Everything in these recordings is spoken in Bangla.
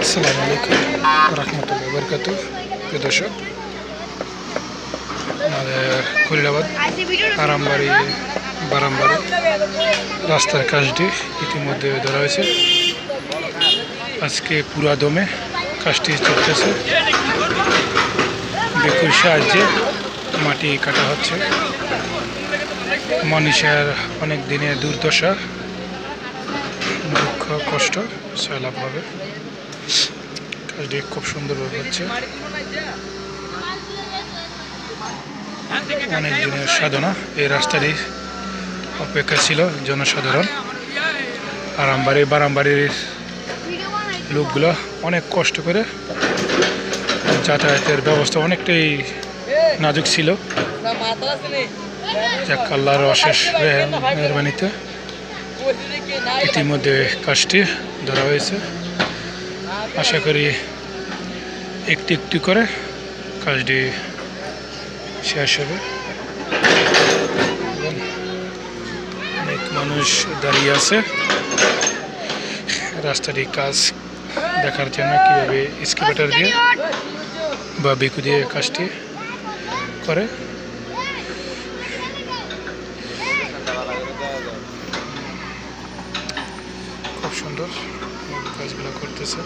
আসসালামু আলাইকুম রাহমাতুল্লাহি ওয়া বারাকাতুহু। প্রিয় দর্শক, আমাদের খলিলাবাদ আরামবাড়ি বারামবাড়ি রাস্তার কাজটি ইতিমধ্যে ধরা হয়েছে। আজকে পুরা দমে কাজটি চলতেছে। বেকুর সাহায্যে মাটি কাটা হচ্ছে। মানুষের অনেক দিনের দুর্দশা, দুঃখ, কষ্ট সয়লাভ হবে। কাজটি খুব সুন্দরভাবে হচ্ছে। অনেক দিনের সাধনা। এই রাস্তাটি অপেক্ষা ছিল জনসাধারণ। আরামবাড়ি বারামবাড়ির লোকগুলো অনেক কষ্ট করে, যাতায়াতের ব্যবস্থা অনেকটাই নাজুক ছিল। যাক, আল্লাহর অশেষ মেহরবানিতে ইতিমধ্যে কাজটি ধরা হয়েছে। আশা করি একটু একটু করে কাজটি শেষ হবে। অনেক মানুষ দাঁড়িয়ে আছে রাস্তাটি কাজ দেখার জন্য, কীভাবে এক্সকাভেটর দিয়ে বা বেকু দিয়ে কাজটি করে। খুব সুন্দর কাজগুলো করতেছে।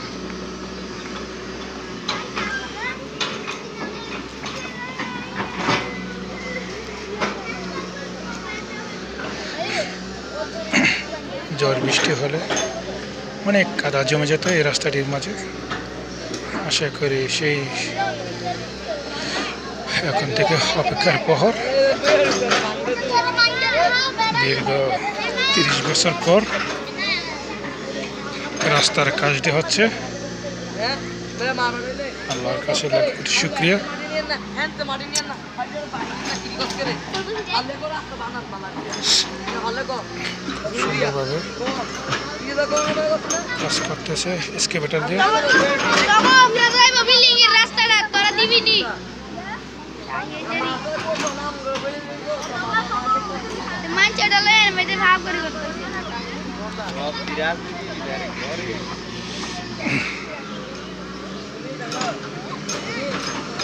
ঝড় বৃষ্টি হলে অনেক কাদা জমে যেত এই রাস্তাটির মাঝে। আশা করি সেই এখন থেকে অপেক্ষার প্রহর, দীর্ঘ 30 বছর পর রাস্তার কাজটি হচ্ছে। আল্লাহর কাছে লাখ কোটি শুকরিয়া। সুন্দরভাবে কাজ করতেছে এক্সকাভেটর দিয়ে।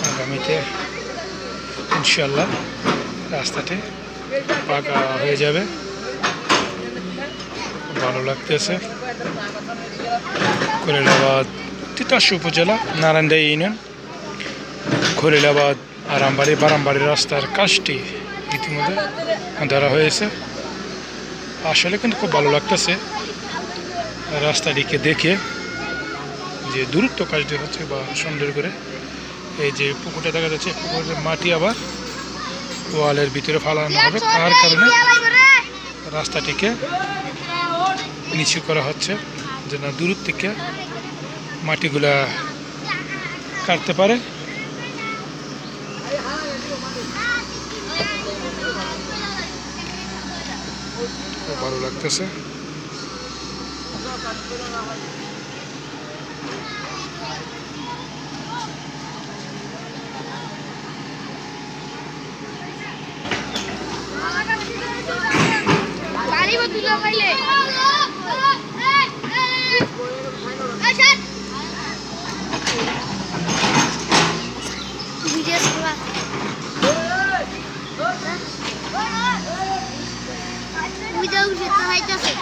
আগামীতে ইনশাল্লাহ রাস্তাটি পাকা হয়ে যাবে। ভালো লাগতেছে। খলিলাবাদ তিতাস উপজেলা নারায়ণদী ইউনিয়ন খলিলাবাদ আরামবাড়ি বারামবাড়ি রাস্তার কাজটি ইতিমধ্যে ধরা হয়েছে। আসলে কিন্তু খুব ভালো লাগতেছে রাস্তাটিকে দেখে, যে দূরত্ব কাজটি হচ্ছে বা সুন্দর করে। এই যে পুকুরটা দেখা যাচ্ছে, পুকুরের মাটি আবার ওয়ালের ভিতরে ফালানো হবে, তার কারণে রাস্তাটিকে নিচু করা হচ্ছে যেন দূর থেকে মাটিগুলা কাটতে পারে। খুব ভালো লাগতেছে। Udah,